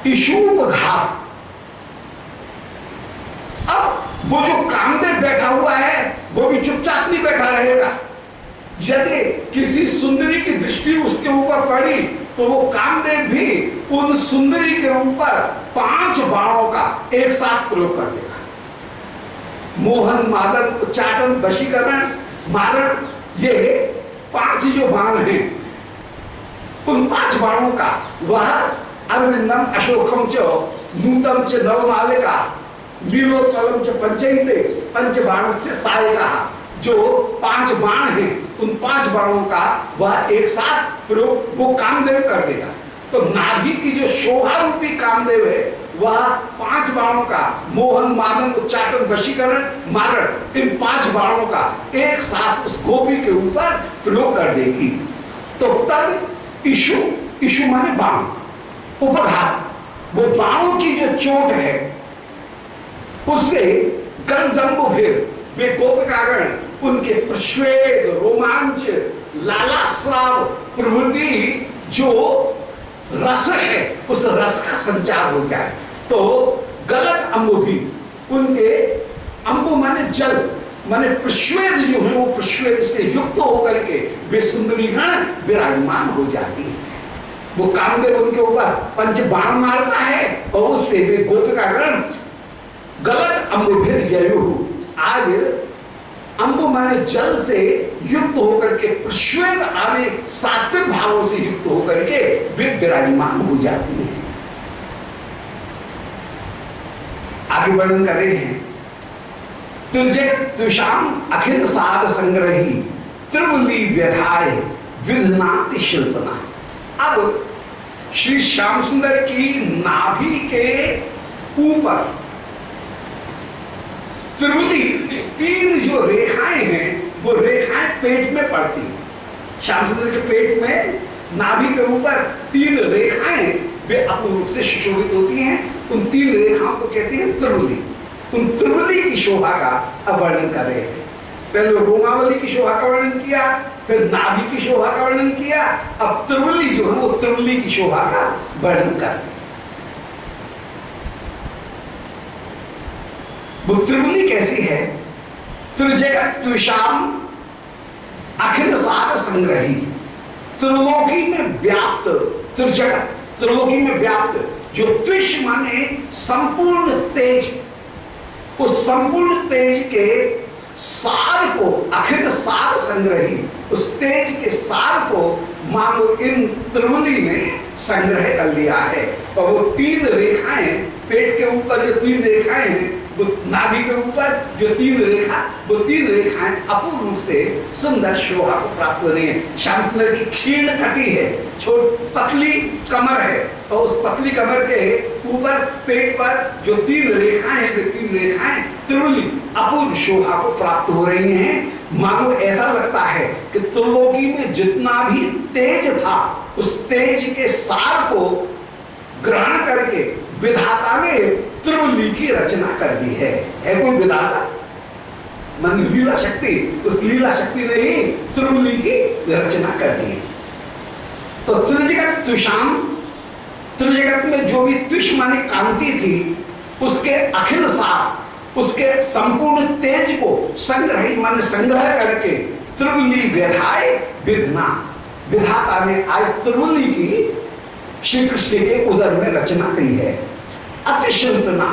ईशूपघात। अब वो जो कामदेव बैठा हुआ है वो भी चुपचाप नहीं बैठा रहेगा। यदि किसी सुंदरी की दृष्टि उसके ऊपर पड़ी तो वो कामदेव भी उन सुंदरी के ऊपर 5 बाणों का एक साथ प्रयोग कर देगा। मोहन, मादन, उच्चाटन, वशीकरण, मारण, ये 5 जो बाण हैं उन 5 बाणों का वह अरविंदम अशोकम च नूतम च नवमालिका लीलोत्पलम च पंचैते पंचबाणस्य सायका, जो 5 बाण हैं उन 5 बाणों का वह एक साथ प्रयोग वो कामदेव कर देगा। तो नाभि की जो शोभा रूपी कामदेव है वह 5 बाणों का मोहन, मादन, उच्चाटन, वशीकरण, मारण, इन 5 बाणों का एक साथ उस गोपी के ऊपर प्रयोग कर देगी। तो तब ईशु, ईशु माने बाण, उपघात, वो बाणों की जो चोट है उससे गलदम्बुभिर, वे गोपिकागण उनके प्रश्वेद, रोमांच, लालास्राव प्रवृत्ति जो रस है उस रस का संचार हो जाए। तो गलत अंबुभी, उनके अंबु माने जल माने प्रश्वेद जो है वो प्रश्वेद से युक्त होकर के वे सुंदरी गण विराजमान हो जाती है। वो कामदेव उनके ऊपर 5 बाण मारता है और उससे वे गोपिकागण गलत अंबुभिर ययु, आज अंबु माने जल से युक्त होकर के प्रश्वेद आदि सात्विक भावों से युक्त होकर के वे विराजमान हो जाती है। आगे वर्णन कर रहे हैं त्रिजगत्विषाम अखिल साध संग्रही त्रिवली व्यधाय विधनाति शिल्पना। अब श्री श्याम सुंदर की नाभि के ऊपर त्रिवली 3 जो रेखाएं हैं वो रेखाएं पेट में पड़ती हैं। श्याम सुंदर के पेट में नाभि के ऊपर 3 रेखाएं वे अपूर्व रूप से सुशोभित होती हैं। उन 3 रेखाओं को कहते हैं त्रिवली। उन त्रिवली की शोभा का अब वर्णन कर रहे थे। पहले रोमावली की शोभा का वर्णन किया, फिर नाभि की शोभा का वर्णन किया, अब त्रिवली जो है वो त्रिवली की शोभा का वर्णन कर रहे। वो त्रिवली कैसी है? त्रिजगत त्विषाम अखिल सार संग्रही, त्रिलोकी में व्याप्त, त्रिजगत त्रिलोकी में व्याप्त, जो त्विष माने संपूर्ण तेज, उस संपूर्ण तेज के सार को, अखिल सार संग्रही, उस तेज के सार को मानो इन त्रिवली ने संग्रह कर लिया है। और वो 3 रेखाएं पेट के ऊपर, जो 3 रेखाएं हैं वो नाभि के ऊपर जो 3 रेखा, वो 3 रेखाएं अपूर्ण रूप से सुंदर शोभा को प्राप्त हो रही है। श्याम सुंदर की क्षीण कटी है, छोट पतली कमर है और उस पतली कमर के ऊपर पेट पर जो 3 रेखाएं हैं वे 3 रेखाएं त्रिवली अपूर्व शोभा को प्राप्त हो रही हैं। मानो ऐसा लगता है कि त्रिलोकी में जितना भी तेज था उस तेज के सार को ग्रहण करके विधाता ने त्रिवली की रचना कर दी है। कोई विधाता मन लीला शक्ति, उस लीला शक्ति ने ही त्रिवली की रचना कर दी। तो त्रिजगत त्विषाम, त्रिजगत में जो भी त्विष माने कांति थी उसके अखिल सार, उसके संपूर्ण तेज को संग्रह माने संग्रह करके त्रिवली व्यधाय विधना, विधाता ने आज त्रिवली की श्री कृष्ण के उदर में रचना की है। अतिशिल्पना,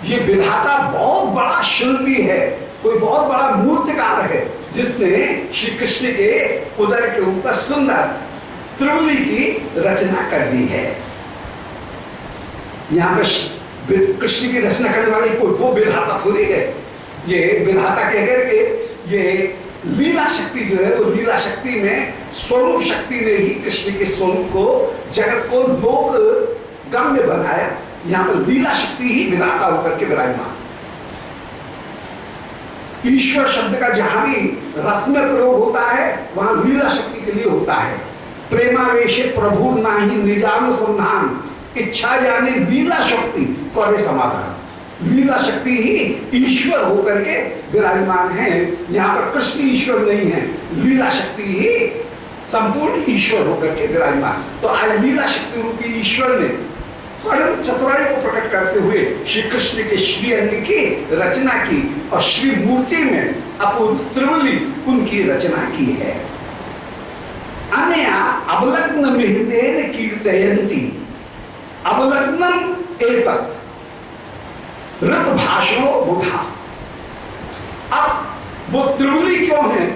ये विधाता बहुत बड़ा शिल्पी है, कोई बहुत बड़ा मूर्तिकार है जिसने श्री कृष्ण के उदर के ऊपर सुंदर त्रिवली की रचना कर दी है। यहाँ पर कृष्ण की रचना करने वाली कोई वो विधाता थोड़ी है। ये विधाता कहकर के ये लीला शक्ति जो है वो लीला शक्ति में स्वरूप शक्ति ने ही कृष्ण के स्वरूप को, जगत को लोक गम्य बनाया। यहाँ पर लीला शक्ति ही विधाता होकर के विराजमान। ईश्वर शब्द का जहां भी रस में प्रयोग होता है वहां लीला शक्ति के लिए होता है। प्रेमावेशे प्रभु नाही निजानुसंधान, इच्छा जाने लीला शक्ति करे समाधान। लीला शक्ति ही ईश्वर होकर के विराजमान है। यहाँ पर कृष्ण ईश्वर नहीं है, लीला शक्ति ही संपूर्ण ईश्वर होकर के विराजमान। तो आज लीला शक्ति रूपी ईश्वर ने परम चतुराई को प्रकट करते हुए श्री कृष्ण के श्री अंग की रचना की और श्री मूर्ति में अपूर्व त्रिवली उनकी रचना की है। अनया अवलग्न मिहितेन कीर्तयन्ति अवलग्नम एतत् ऋत भाषणो बुधा। अब वो त्रिवली क्यों है?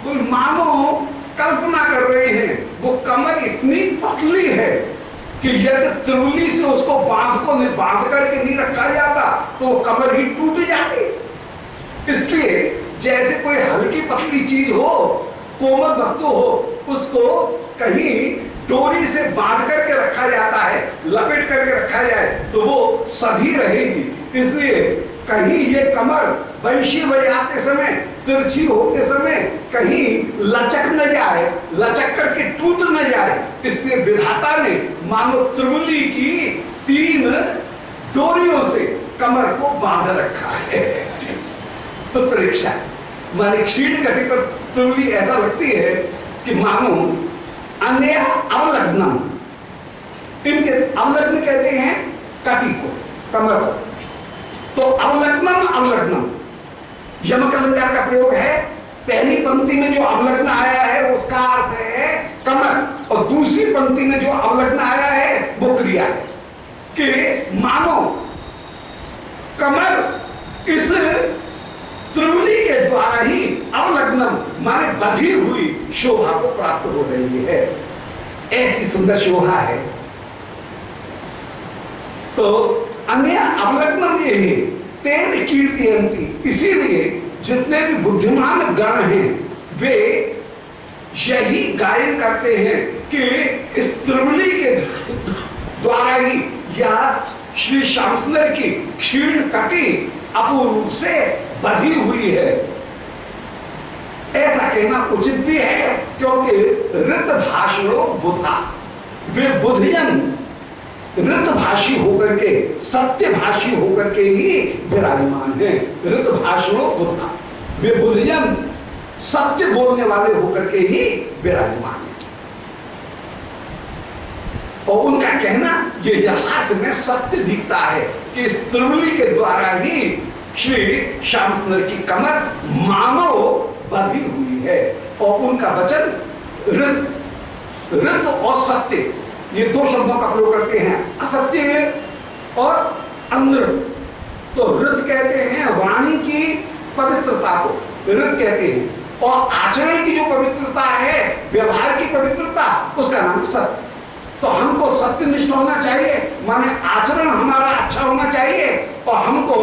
वो मानो कल्पना कर रहे हैं, वो कमर इतनी पतली है कि यदि त्रिवली से उसको बांध करके नहीं रखा जाता तो वो कमर ही टूट जाती। इसलिए जैसे कोई हल्की पतली चीज हो, कोमल वस्तु हो, उसको कहीं डोरी से बांध करके रखा जाता है, लपेट करके रखा जाए तो वो सधी रहेगी। इसलिए कहीं ये कमर बंशी बजाते समय, तिरछी होते समय कहीं लचक न जाए, लचक करके टूट न जाए, इसलिए विधाता ने मानो त्रिवली की 3 डोरियों से कमर को बांध रखा है। तो परीक्षा माने क्षीण कटी पर त्रिवली ऐसा लगती है कि मानो अन्य अवलग्नम, इनके अवलग्न कहते हैं कटी को, कमर को। तो अवलग्नम अवलग्नम यमक अलंकार का प्रयोग है। पहली पंक्ति में जो अवलग्न आया है उसका अर्थ है कमर, और दूसरी पंक्ति में जो अवलग्न आया है वो क्रिया है कि मानो कमर इस त्रिवली के द्वारा ही अवलग्नम माने बधी हुई शोभा को प्राप्त हो रही है। ऐसी सुंदर शोभा है। तो अन्य अवलग्नम ये है तेन कीर्तयन्ति, इसीलिए जितने भी बुद्धिमान गण हैं वे यही गायन करते हैं कि इस त्रिवली के द्वारा ही या श्री श्याम सुंदर की क्षीण कटी अपूर्व रूप से बधी हुई है। ऐसा कहना उचित भी है क्योंकि ऋत भाषणो बुधा, वे बुद्धजन ऋतभाषी होकर के, सत्यभाषी होकर के ही विराजमान है। ऋतभाषणो बुधा, वे बुद्धजन सत्य बोलने वाले होकर के ही विराजमान है। और उनका कहना ये यथार्थ में सत्य दिखता है कि इस त्रिवली के द्वारा ही श्री श्याम सुंदर की कमर मानो बधी हुई है। और उनका वचन ऋत और सत्य, ये 2 शब्दों का प्रयोग करते हैं, असत्य और अनृत। तो ऋत कहते हैं वाणी की पवित्रता को ऋत कहते हैं, और आचरण की जो पवित्रता है, व्यवहार की पवित्रता, उसका नाम सत्य। तो हमको सत्यनिष्ठ होना चाहिए, माने आचरण हमारा अच्छा होना चाहिए, और हमको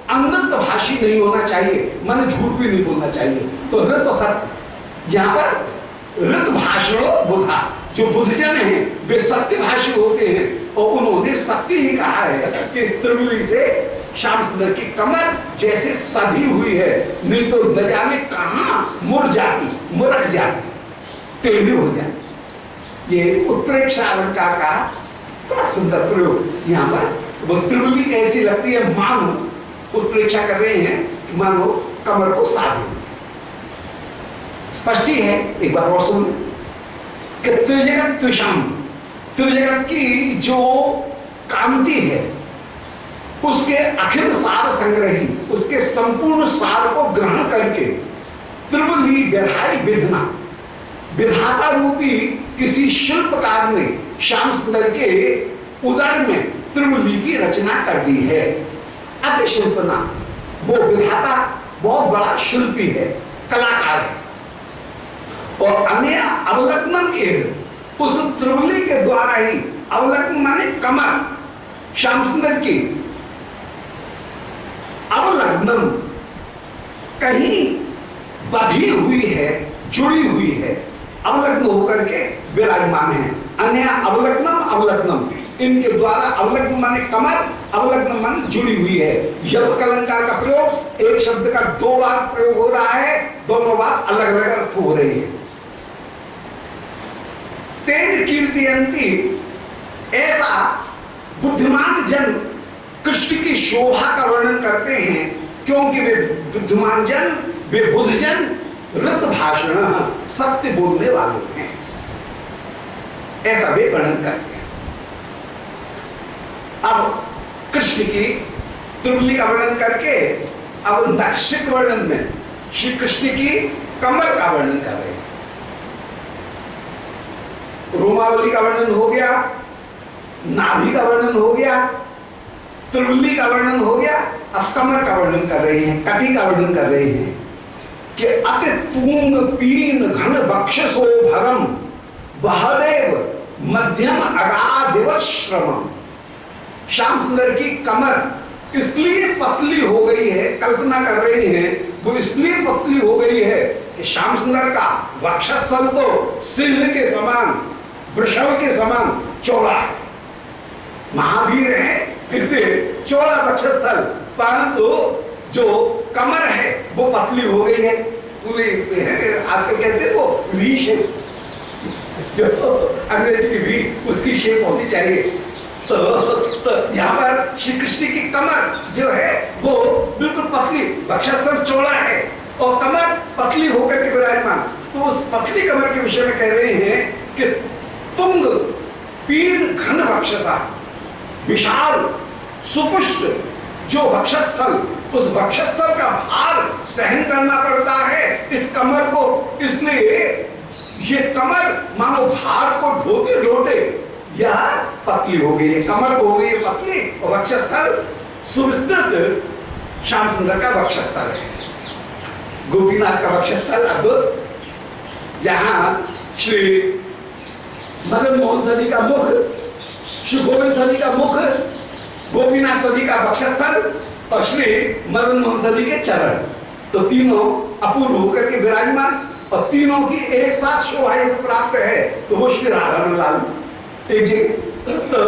अनृत भाषी नहीं होना चाहिए, माने झूठ भी नहीं बोलना चाहिए। तो ऋत और सत्य, यहाँ पर ऋत भाषणो बुधा, जो बुद्धजन हैं वे सत्यभाषी होते हैं, और उन्होंने सत्य ही कहा है कि इस त्रिवली से श्याम सुंदर की कमर जैसे सधी हुई है, नहीं तो न जाने कहां मुड़ जाती, मुरक जाती, टेढ़ी हो जाती। ये उत्प्रेक्षा अलंकार का बड़ा सुंदर प्रयोग। यहाँ पर वो त्रिवली ऐसी लगती है मानो उत्प्रेक्षा कर रहे हैं, मानो कमर को साधी। स्पष्ट ही है, एक बार और सुन। त्रिजगत त्विषम, त्रिजगत की जो कांति है उसके अखिल सार संग्रही, उसके संपूर्ण सार को ग्रहण करके त्रिवली व्यधाई विधना, विधाता रूपी किसी शिल्पकार ने श्याम सुंदर के उदर में त्रिवली की रचना कर दी है। अति शिल्पना, वो विधाता बहुत बड़ा शिल्पी है, कलाकार है। और अन्य अवलग्नम उस त्रिवली के द्वारा ही, अवलग्न माने कमर श्याम सुंदर की, अवलग्नम कहीं बधी हुई है, जुड़ी हुई है, अवलग्न होकर के विराजमान है। अन्य अवलग्नम अवलग्नम, इनके द्वारा अवलग्न माने कमर, अवलग्न माने जुड़ी हुई है। यद अलंकार का प्रयोग एक शब्द का 2 बार प्रयोग हो रहा है, दोनों बार अलग अलग अर्थ हो रही है। तेन कीर्तयन्ति, ऐसा बुद्धिमान जन कृष्ण की शोभा का वर्णन करते हैं, क्योंकि वे बुद्धिमान जन, वे बुद्धजन ऋत भाषण, सत्य बोलने वाले हैं, ऐसा वे वर्णन करते हैं। कृष्ण की त्रिपुली का वर्णन करके अब नक्षिक वर्णन में श्री कृष्ण की कमर का वर्णन कर रहे हैं। रोमावली का वर्णन हो गया, नाभि का वर्णन हो गया, त्रिपुली का वर्णन हो गया, अब कमर का वर्णन कर रहे हैं, कटी का वर्णन कर रहे हैं कि अति तुंग पीन घन बक्षसो भरम बहदेव मध्यम अगाधिव श्रम। श्याम सुंदर की कमर इसलिए पतली हो गई है, कल्पना कर रहे हैं वो इसलिए पतली हो गई है कि श्याम सुंदर का वक्षस्थल तो सिंह के समान, वृषभ के समान चौड़ा है, महावीर है इसलिए चौड़ा वक्षस्थल, परंतु जो कमर है वो पतली हो गई है। आजकल कहते हैं वो वी शेप, जो अंग्रेजी की वी उसकी शेप होनी चाहिए। तो यहाँ पर श्री कृष्ण की कमर जो है वो बिल्कुल पतली, वक्षस्थल चौड़ा है और कमर पतली होकर के विराजमान। तो उस पतली कमर के विषय में कह रहे हैं कि तुंग पीन घन वक्षसा, विशाल सुपुष्ट जो वक्षस्थल, उस वक्षस्थल का भार सहन करना पड़ता है इस कमर को, इसलिए ये कमर मानो भार को ढोते ढोते या पतली हो गई है, कमर को हो गई है पतली और वक्षस्थल सुविस्तृत। श्याम सुंदर का वक्षस्थल है, गोपीनाथ का वक्षस्थल अद्भुत, जहां श्री मदन मोहन सदी का मुख, श्री गोविंद सदी का मुख, गोपीनाथ सदी का वक्षस्थल और श्री मदन मोहन सदी के चरण, तो तीनों अपूर्व होकर के विराजमान और तीनों की एक साथ शोभा प्राप्त है। तो वो श्री राधारमण लाल एक जगह, तो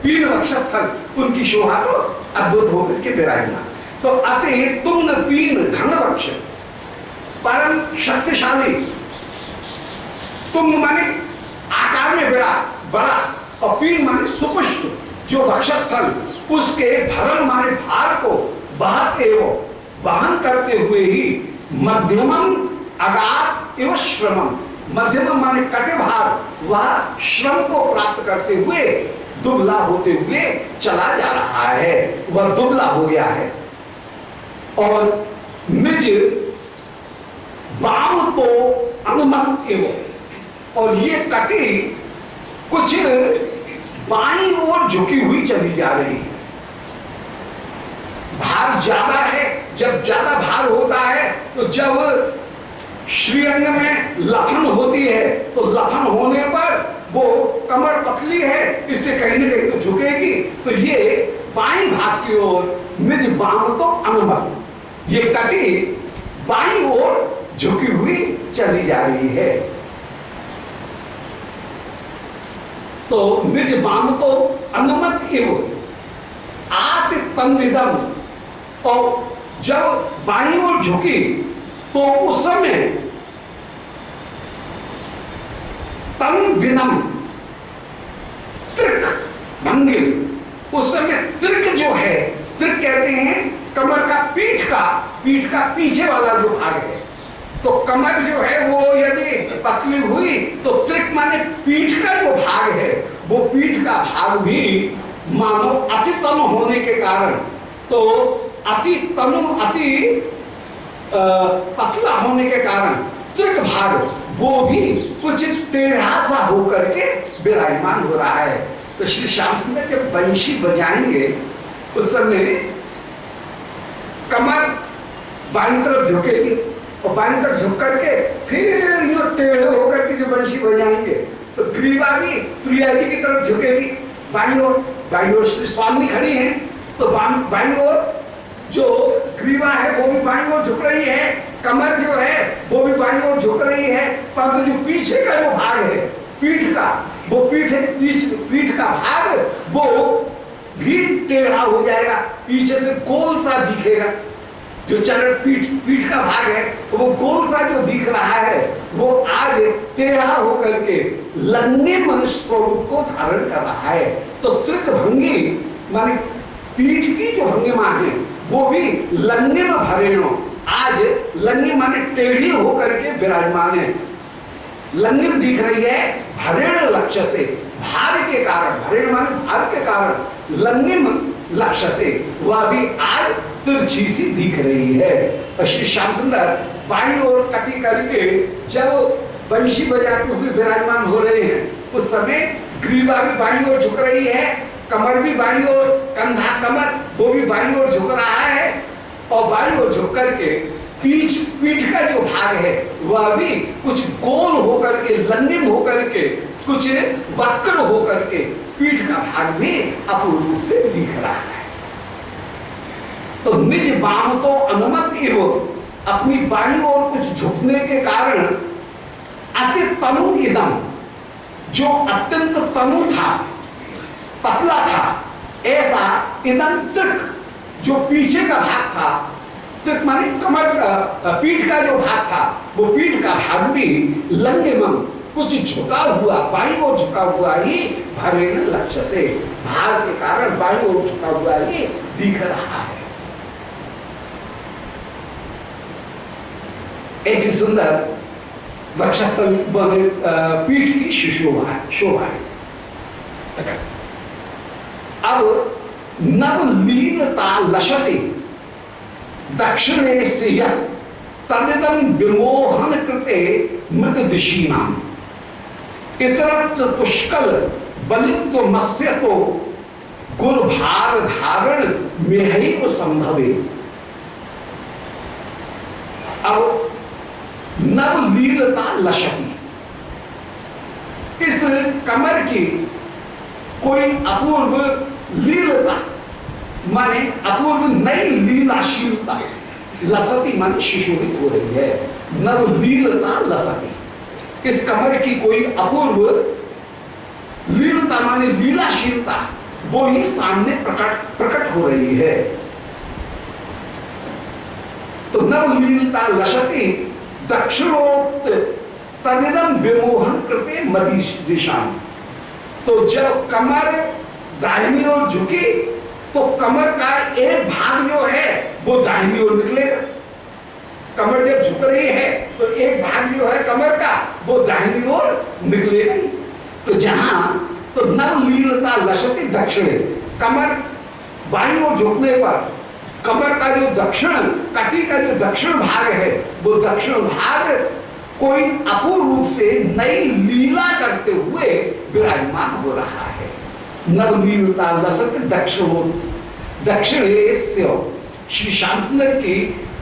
तीन वक्षस्थल उनकी शोभा तो अद्भुत होकर के विराजमान। तो अति तुंग पीन घन वक्ष, परम शक्तिशाली, तुंग माने आकार में बड़ा और पीन माने सुपुष्ट जो वक्षस्थल, उसके भरण माने भार को बहत एवं वहन करते हुए ही मध्यमम अगाध एवं श्रमम, मध्यमम माने कटे भार, वह श्रम को प्राप्त करते हुए दुबला होते हुए चला जा रहा है, वह दुबला हो गया है। और निज बाम को अनुमत एवं, और ये कटी कुछ बाईं ओर झुकी हुई चली जा रही है। भार ज्यादा है, जब ज्यादा भार होता है तो जब श्रीअंग में लफन होती है तो लफन होने पर वो कमर पतली है इसलिए कहीं ना कहीं तो झुकेगी, तो ये बाईं भाग की ओर निज बाम तो अनुमत, ये कटी बाईं ओर झुकी हुई चली जा रही है। तो निज बाम तो अनुमत एवं आत तन्विदम, और जब बाईं ओर झुकी तो उस समय तन विनम त्रिक भंगी, उस समय त्रिक जो है, त्रिक कहते हैं कमर का पीठ का पीछे वाला जो भाग है, तो कमर जो है वो यदि पतली हुई तो त्रिक माने पीठ का जो भाग है, वो पीठ का भाग भी मानो अति तनु होने के कारण, तो अति तनु अति पतला होने के कारण त्रिक भाग वो भी कुछ टेढ़ा सा होकर के विराजमान हो रहा है। तो श्री श्याम सुंदर जब बंशी बजाएंगे उस समय कमर बाईं तरफ झुकेगी और बाईं तरफ झुक करके फिर यो टेढ़े होकर के जो बंशी बजाएंगे तो ग्रीवा भी प्रिया जी की तरफ झुकेगी बाईं ओर श्री स्वामी खड़ी है तो बाईं ओर जो ग्रीवा है वो भी बाईं ओर झुक रही है, कमर जो है वो भी बाईं ओर झुक रही है, परंतु जो पीछे का जो भाग है पीठ का, वो पीठ का भाग वो भी टेढ़ा हो जाएगा, पीछे से गोल सा दिखेगा। जो चरण पीठ का भाग है वो गोल सा जो दिख रहा है वो आज टेढ़ा होकर के लंगे मनुष्य स्वरूप को धारण कर रहा है। तो त्रिक भंगी माने पीठ की जो भंगिमा है वो भी लंगे में भरेणो, आज लंगे माने टेढ़ी होकर के विराजमान है, लंगे दिख रही है भरेण लक्ष्य से, भार के कारण, भरेण माने भार के कारण लंगे लक्ष्य से वह भी आज तिरछी सी दिख रही है। और श्री श्याम सुंदर बाईं ओर कटी करके जब बंशी बजाते हुए विराजमान हो रहे हैं उस समय ग्रीवा भी बाईं ओर झुक रही है, कमर भी बाईं ओर, कंधा कमर वो भी बाईं ओर झुक रहा है और बाईं ओर झुक करके पीठ का जो भाग है वह भी कुछ गोल होकर के, लंगिम होकर के, कुछ वक्र होकर के पीठ का भाग भी अपूर्व रूप से दिख रहा है। तो निज बाम तो अनुमति हो, अपनी बाईं ओर कुछ झुकने के कारण अति तनु इदम, जो अत्यंत तनु था, पतला था, ऐसा इदम तृक, जो पीछे का भाग था, तृक माने कमर का, पीठ का जो भाग था वो पीठ का भाग भी लंगिमम, कुछ झुका हुआ, बाईं ओर झुका हुआ ही भरे न लक्ष्य से, भार के कारण बाईं ओर झुका हुआ ही दिख रहा है। ऐसी सुंदर वक्षस्थल पीठ की शोभा है। अब नवलीनता लशति दक्षिणे से तदिदम विमोहन कृते मृग दिशीनाम इतरत्र पुष्कल बलित्व मत्स्य तो गुर भार धारण में संभवे। अब नवलीनता लशति, इस कमर की कोई अपूर्व लीलता माने अपूर्व नई लीलाशीलता, लसती माने शिशुरित हो रही है, नवलीलता लसती, इस कमर की कोई अपूर्व लीलता माने लीलाशीलता वो ही सामने प्रकट हो रही है। तो नवलीलता लसती दक्षिणोक्त तदिदम विमोहन कृते मदीश दिशा। तो जब कमर दाहिनी ओर झुकी तो कमर का एक भाग जो है वो दाहिनी ओर निकलेगा। कमर जब झुक रही है तो एक भाग जो है कमर का वो दाहिनी ओर निकलेगा। तो जहां तो नवलीलता लसती दक्षिणे, कमर बाईं ओर झुकने पर कमर का जो दक्षिण, कटी का जो दक्षिण भाग है वो दक्षिण भाग कोई अपूर्व रूप से नई लीला करते हुए विराजमान हो रहा है। नवलीलता लसती दक्षिणे श्री श्याम सुंदर की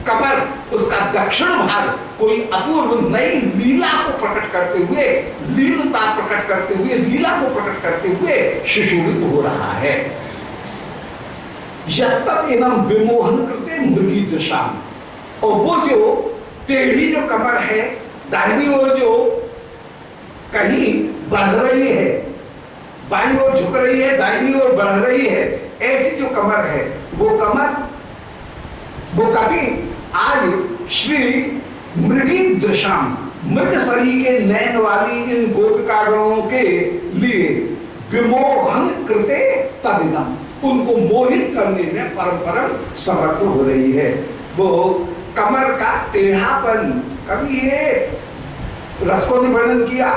कमर, उसका दक्षिण भाग कोई अपूर्व नई लीला को प्रकट करते हुए, लीलता प्रकट करते हुए, लीला को प्रकट करते हुए सुशोभित हो रहा है। एवं विमोहन करते मृगी दशा, और वो जो टेढ़ी जो कमर है दाहिनी ओर जो कहीं बढ़ रही है, बाईं ओर झुक रही है, दाहिनी ओर बढ़ रही है, ऐसी जो कमर है वो कमर वो कभी आज श्री मृगी दृशाम, मृग शरीर के नयन वाली इन गोपिकागणों के लिए विमोहन कृते तदिदम, उनको मोहित करने में परम समर्थ हो रही है। वो कमर का टेढ़ापन, कभी ये रसकों ने वर्णन किया,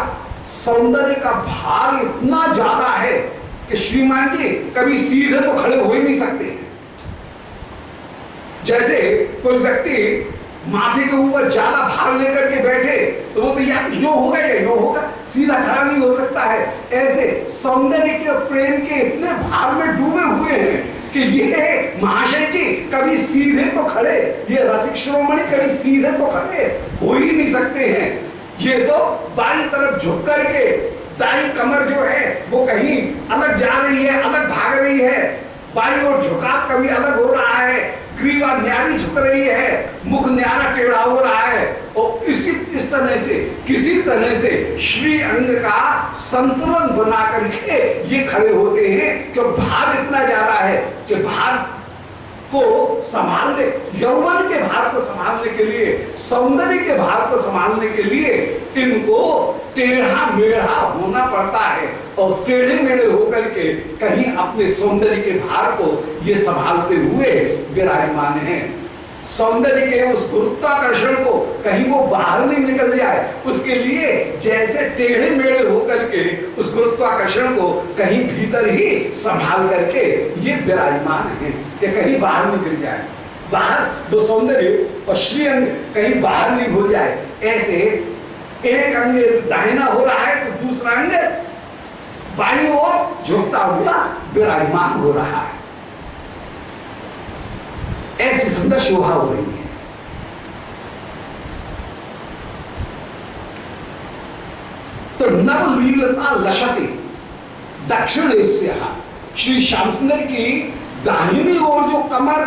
सौंदर्य का भार इतना ज्यादा है कि श्रीमान जी कभी सीधे तो खड़े हो ही नहीं सकते। जैसे कोई व्यक्ति माथे के ऊपर ज्यादा भार लेकर के बैठे तो वो तो या यो होगा या यो होगा, सीधा खड़ा नहीं हो सकता है। ऐसे सौंदर्य के प्रेम के इतने भार में डूबे हुए हैं कि ये महाशय जी कभी सीधे तो खड़े, ये रसिक शिरोमणि कभी सीधे तो खड़े हो ही नहीं सकते हैं। ये तो बाईं तरफ झुक करके दाईं कमर जो है वो कहीं अलग जा रही है, अलग भाग रही है, बाईं ओर झुकाव कभी अलग हो रहा है, ग्रीवा न्यारी झुक रही है, मुख न्यारा टेढ़ा हो रहा है, और इस तरह से किसी तरह से श्री अंग का संतुलन बना करके ये खड़े होते हैं कि भार इतना ज्यादा है कि भार को संभालने, यौवन के भार को संभालने के लिए, सौंदर्य के भार को संभालने के लिए इनको टेढ़ा मेढ़ा होना पड़ता है, और टेढ़े मेढ़े होकर के कहीं अपने सौंदर्य के भार को ये संभालते हुए विराजमान हैं। सौंदर्य के उस गुरुत्वाकर्षण को कहीं वो बाहर नहीं निकल जाए, उसके लिए जैसे टेढ़े मेढ़े होकर के उस गुरुत्वाकर्षण को कहीं भीतर ही संभाल करके ये विराजमान है कि कहीं बाहर निकल जाए, बाहर वो सौंदर्य और श्रीअंग कहीं बाहर नहीं हो जाए। ऐसे एक अंग दाहिना हो रहा है तो दूसरा अंग बाईं ओर झुकता हुआ विराजमान हो रहा है, ऐसी सुंदर शोभा हो रही है। तो नवलीलता लशते दक्षिण श्री श्याम सुंदर की दाहिनी ओर जो कमर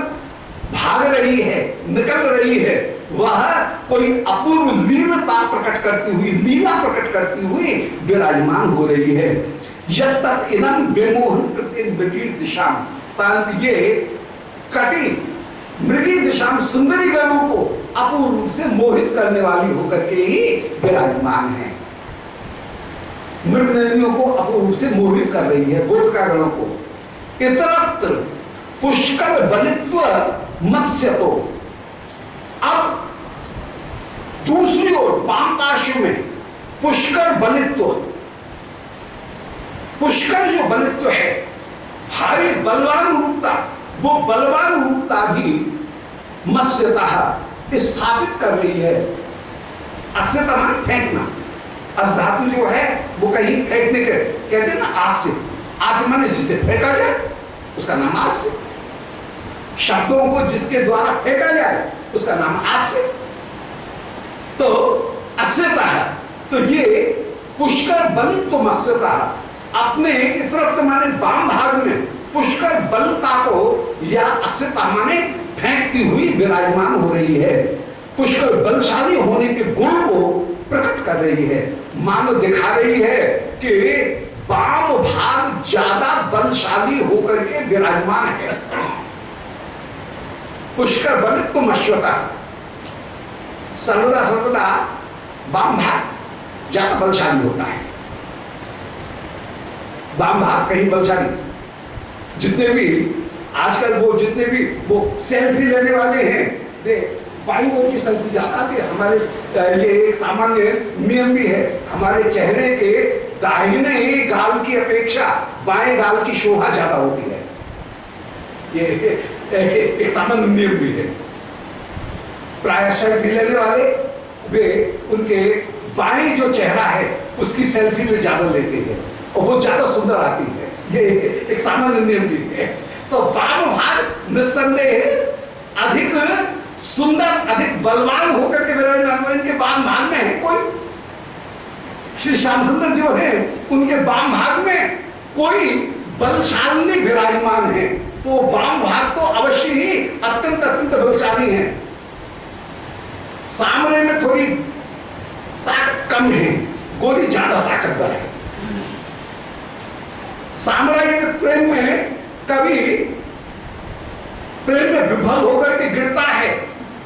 भाग रही है, निकल रही है, वह कोई अपूर्व लीलता प्रकट करती हुई, लीला प्रकट करती हुई विराजमान हो रही है। यद तक इदम विमोहन मृगी दिशाम, परंतु ये कटी मृगी दिशाम सुंदरी गणों को अपूर्व रूप से मोहित करने वाली होकर के ही विराजमान है, मृगनयनियों को अपूर्व रूप से मोहित कर रही है, गोपिका गणों को। इतरत्र पुष्कर बलित्व मत्स्य, तो अब दूसरी ओर वाम पार्श्व में पुष्कर बलित्व, पुष्कर जो बलित्व है, भारी बलवान रूपता, वो बलवान रूपता भी मत्स्यता स्थापित कर रही है। अस्यता मान फेंकना, अस धातु जो है वो कहीं फेंकने के कहते हैं ना, आस्य, आस्य माने जिससे फेंका जाए उसका नाम आस्य, शब्दों को जिसके द्वारा फेंका जाए उसका नाम आस्य। तो अस्यता है, तो ये पुष्कर बलित्व मत्स्यता अपने इतरत्व माने वाम भाग में पुष्कर बलता को या अस्यता माने फेंकती हुई विराजमान हो रही है, पुष्कर बलशाली होने के गुण को प्रकट कर रही है, मानो दिखा रही है कि वाम भाग ज्यादा बलशाली होकर के विराजमान है। पुष्कर बलित्व मत्स्यता, सर्वदा सर्वदा वाम भाग ज्यादा बलशाली होता है, वाम भाग कहीं बलशाली। जितने भी आजकल जितने भी वो सेल्फी लेने वाले हैं, वे बाईं ओर की सेल्फी ज्यादा आती है। हमारे ये एक सामान्य नियम भी है, हमारे चेहरे के दाहिने गाल की अपेक्षा बाएं गाल की शोभा ज्यादा होती है, ये एक सामान्य नियम भी है। प्राय सेल्फी लेने वाले वे उनके बाएं जो चेहरा है उसकी सेल्फी में ज्यादा लेते हैं और वो ज्यादा सुंदर आती है, ये एक सामान्य नियम भी है। तो वाम भाग निस्संदेह अधिक सुंदर, अधिक बलवान होकर के विराजमान, इनके वाम भाग में है कोई, श्री श्याम सुंदर जो है उनके वाम भाग में कोई बलशाली विराजमान है, तो वाम भाग तो अवश्य ही अत्यंत अत्यंत बलशाली है। सामने में थोड़ी ताकत कम है, गोली ज्यादा ताकतवर है। साम्राज्य प्रेम में कभी प्रेम में विफल होकर के गिरता है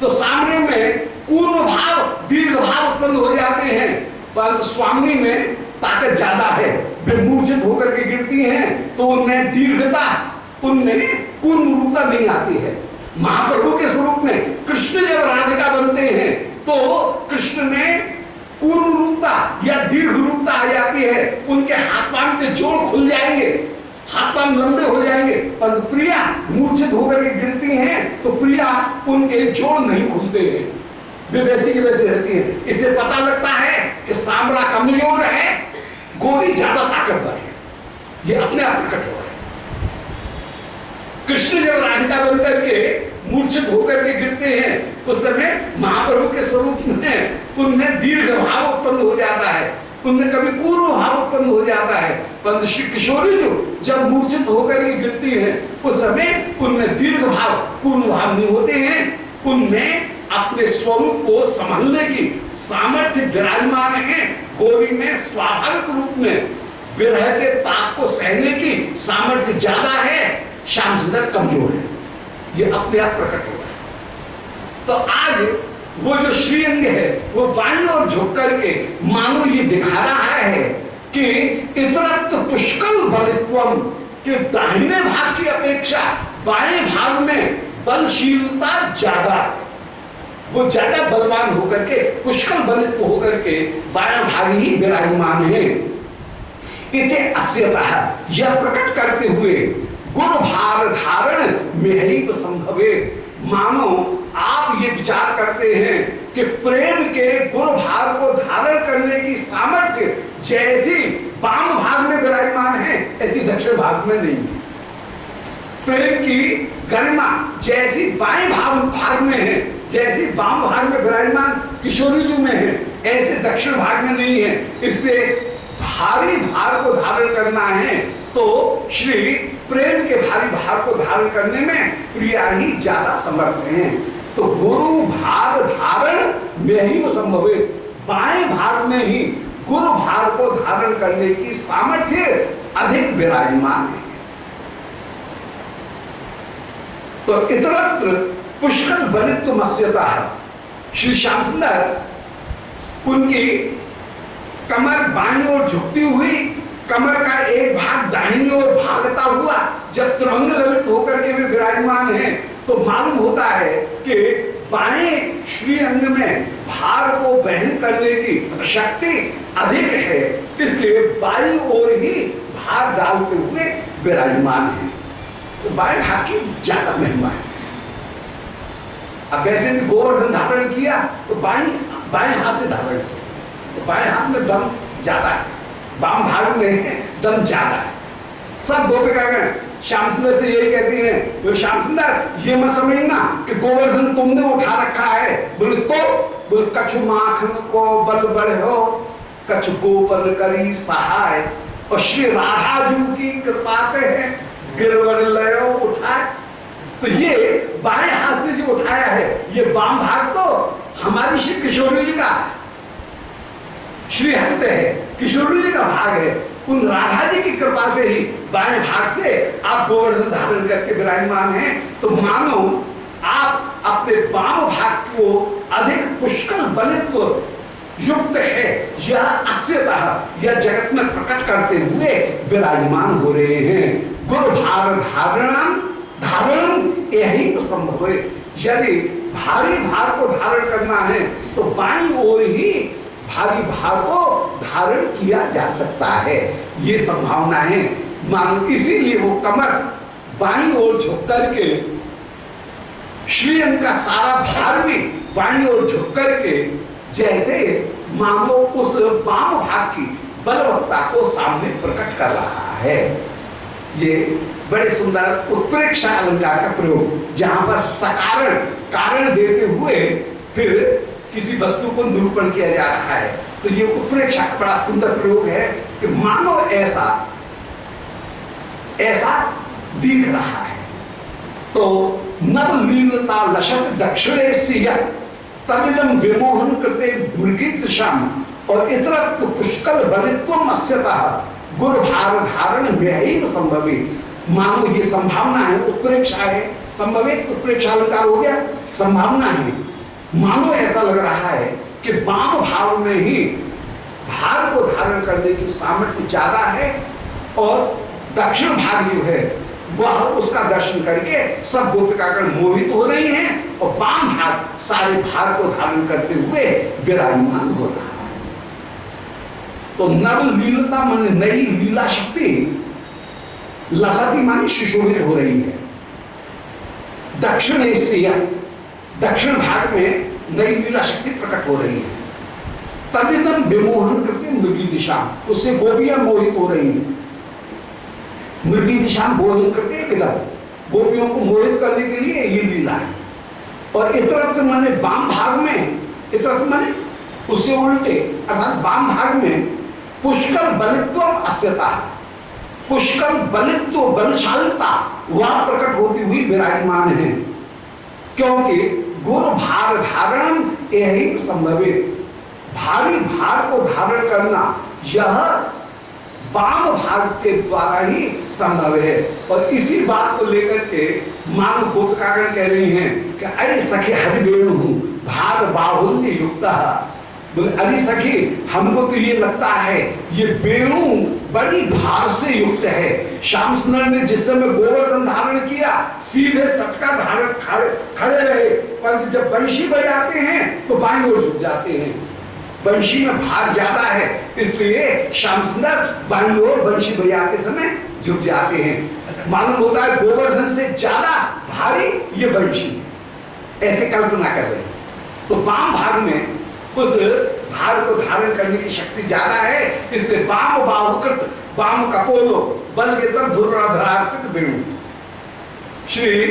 तो सामने में पूर्ण भाव दीर्घ भाव उत्पन्न हो जाते हैं, परंतु स्वामी में ताकत ज्यादा है, वे मूर्छित होकर के गिरती हैं तो उनमें दीर्घता, उनमें पूर्ण रूपता नहीं आती है। महाप्रभु के स्वरूप में कृष्ण जब राधिका बनते हैं तो कृष्ण में पूर्ण रूपता या दीर्घ रूपता आ जाती है, उनके हाथ पांव के जोड़ खुल जाएंगे, हाथ पांव लंबे हो जाएंगे, पर प्रिया मूर्छित होकर के गिरती हैं तो प्रिया उनके जोड़ नहीं खुलते हैं, वे वैसी की वैसी रहती है। इससे पता लगता है कि सामरा कमजोर है, गोरी ज्यादा ताकतवर है, ये अपने आप प्रकट हो रहा है। कृष्ण जब राधिका बनकर के मूर्छित होकर के गिरते हैं उस समय महाप्रभु के स्वरूप में उनमें दीर्घ भाव उत्पन्न हो जाता है, उनमें कभी पूर्ण भाव उत्पन्न हो जाता है, परंतु श्री किशोरी जो जब मूर्छित होकर के गिरती है उस समय उनमें दीर्घ भाव पूर्ण भाव नहीं होते हैं, उनमें अपने स्वरूप को संभालने की सामर्थ्य विराजमान है। गौरी में स्वाभाविक रूप में विरह के ताप को सहने की सामर्थ्य ज्यादा है, श्याम सुंदर कमजोर है, ये अपने आप प्रकट हो रहा है। तो आज वो जो श्रीअंग है वो बाईं ओर झुक करके मानो ये दिखा रहा है कि इतरत्र पुष्कल बलित्वम, कि दाहिने भाग की अपेक्षा बाएं भाग में बलशीलता ज्यादा है, वो ज्यादा बलवान होकर के, पुष्कल बलित होकर के बायां भाग ही विराजमान है। इति अस्यतः, यह प्रकट करते हुए गुरु भार धारण में ही संभवे। मानो आप ये विचार करते हैं कि प्रेम के गुरु भार को धारण करने की सामर्थ्य जैसी वाम भाग में विराजमान है, ऐसी दक्षिण भाग में नहीं है। प्रेम की गरिमा जैसी बाएं भाग में है, जैसी वाम भाग में विराजमान किशोरी जी में है, ऐसे दक्षिण भाग में नहीं है। इसलिए भारी भार को धारण करना है तो श्री प्रेम के भारी भार को धारण करने में प्रिया ही ज्यादा समर्थ हैं। तो गुरु भार धारण में ही वो संभव है, बाएं भाग में ही गुरु भार को धारण करने की सामर्थ्य अधिक विराजमान है। तो इतरत्र पुष्कल बलित्व मस्यता श्री श्याम सुंदर, उनकी कमर बाईं ओर झुकती हुई, कमर का एक भाग दाहिनी ओर भागता हुआ जब त्रिभंग ललित होकर के भी विराजमान है, तो मालूम होता है कि बाएं श्री अंग में भार को वहन करने की शक्ति अधिक है, इसलिए बाईं ओर ही भार डालते हुए विराजमान है। तो बाएं भाग की ज्यादा महिमा है। अब वैसे भी गोवर्धन धारण किया तो बाएं हाथ से धारण किया, तो बाएं हाथ में दम ज्यादा है, वाम भाग में दम ज्यादा है। सब गोपिकागण श्याम सुंदर से यही कहती हैं, जो श्याम सुंदर ये मत समझना कि गोवर्धन तुमने उठा रखा है। बोले कछु माखन को बल बढ़े हो, कछु गोपन करी सहाय। और श्री राधा जी की कृपा से है गिरवर लयो उठाए। तो ये बाएं हाथ से जो उठाया है, ये वाम भाग तो हमारी श्री किशोरी जी का श्री हस्त है, किशोरी जी का भाग है। उन राधा जी की कृपा से ही बाएं भाग से आप गोवर्धन धारण करके विराजमान हैं। तो मानो आप अपने वाम भाग को अधिक पुष्कल बलित्व युक्त है, यह अस्यतः, यह जगत में प्रकट करते हुए विराजमान हो रहे हैं। गुरु भार धारण यही संभव है। यदि भारी भार को धारण करना है तो बाईं ओर ही भारी भार को धारण किया जा सकता है, ये संभावना है। मानो इसीलिए वो कमर बाईं ओर झुक करके, श्रीअंग का सारा भार भी बाईं ओर झुक करके, जैसे मानो उस वाम भाग की बलवत्ता को सामने प्रकट कर रहा है। ये बड़े सुंदर उत्प्रेक्षा अलंकार का प्रयोग, जहां पर सकारण कारण देते हुए फिर किसी वस्तु को निरूपण किया जा रहा है। तो ये उत्प्रेक्षा का बड़ा सुंदर प्रयोग है कि मानो ऐसा दिख रहा है। तो नवलीलता लशत दक्षिणे से तदिदम विमोहन कृते मृगीतृषाम और इतरत्र पुष्कल बलित्वम अस्यतः गुरु भार धारण में संभवी। मानो ये संभावना है, उत्प्रेक्षा है, संभवित उत्प्रेक्षा अलंकार हो गया, संभावना है। मानो ऐसा लग रहा है कि वाम भाव में ही भार को धारण करने की सामर्थ्य ज्यादा है और दक्षिण भाग जो है वह उसका दर्शन करके सब गोपिकागण मोहित हो रही हैं और वाम भाग सारे भार को धारण करते हुए विराजमान हो रहा है। तो नव लीलता माने नई लीला शक्ति, लसती माने सुशोभित हो रही है। दक्षिण एशिया, दक्षिण भाग में नई लीला शक्ति प्रकट हो रही है। तदिदम विमोहन करते मृगी दिशा, उससे गोपियां मोहित हो रही हैं। मृगी दिशा मोहित करते इधर, गोपियों को मोहित करने के लिए ये लीला है। और इतरत्र माने वाम भाग में, इतरत्र माने उससे उल्टे, अर्थात वाम भाग में पुष्कल बलित्व अस्यता, पुष्कल बलित्व बलशालिता वह प्रकट होती हुई विराजमान है। क्योंकि गुरु भार धारण यही संभव है। भारी भार को धारण करना यह वाम भाग के द्वारा ही संभव है। और इसी बात को लेकर के मानो गोपिकागण कह रही हैं कि ऐ सखे हरिवेणु भार बाहुल्य युक्त बोले अरे सखी, हमको तो ये लगता है ये वेणु बड़ी भार से युक्त है। श्याम सुंदर ने जिस समय गोवर्धन धारण किया सीधे सटका धारण खड़े रहे, परंतु जब बंशी बजाते हैं तो बाईं ओर झुक जाते हैं। बंशी में भार ज्यादा है, इसलिए श्याम सुंदर बाईं ओर बंशी बजाते समय झुक जाते हैं। मालूम होता है गोवर्धन से ज्यादा भारी ये बंशी, ऐसे कल्पना कर रहे। तो वाम भाग में उस भार को धारण करने की शक्ति ज्यादा है, इसलिए वाम बाहुकृत वाम कपोलो बल के तब धुर्राधराकृत वेणु। श्री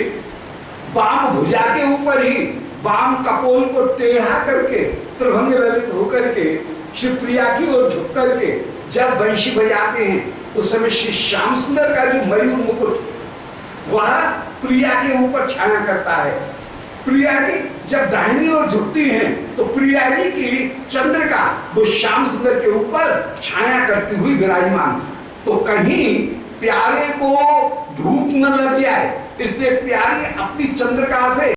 वाम भुजा के ऊपर ही वाम कपोल को टेढ़ा करके त्रिभंग ललित होकर के श्री प्रिया की ओर झुक करके जब बंशी बजाते हैं उस समय श्री श्याम सुंदर का जो मयूर मुकुट वह प्रिया के ऊपर छाया करता है। प्रिया जी जब दाहिनी ओर झुकती हैं तो प्रिया जी की चंद्रिका वो श्याम सुंदर के ऊपर छाया करती हुई विराजमान। तो कहीं प्यारे को धूप न लग जाए इसलिए प्यारी अपनी चंद्रिका से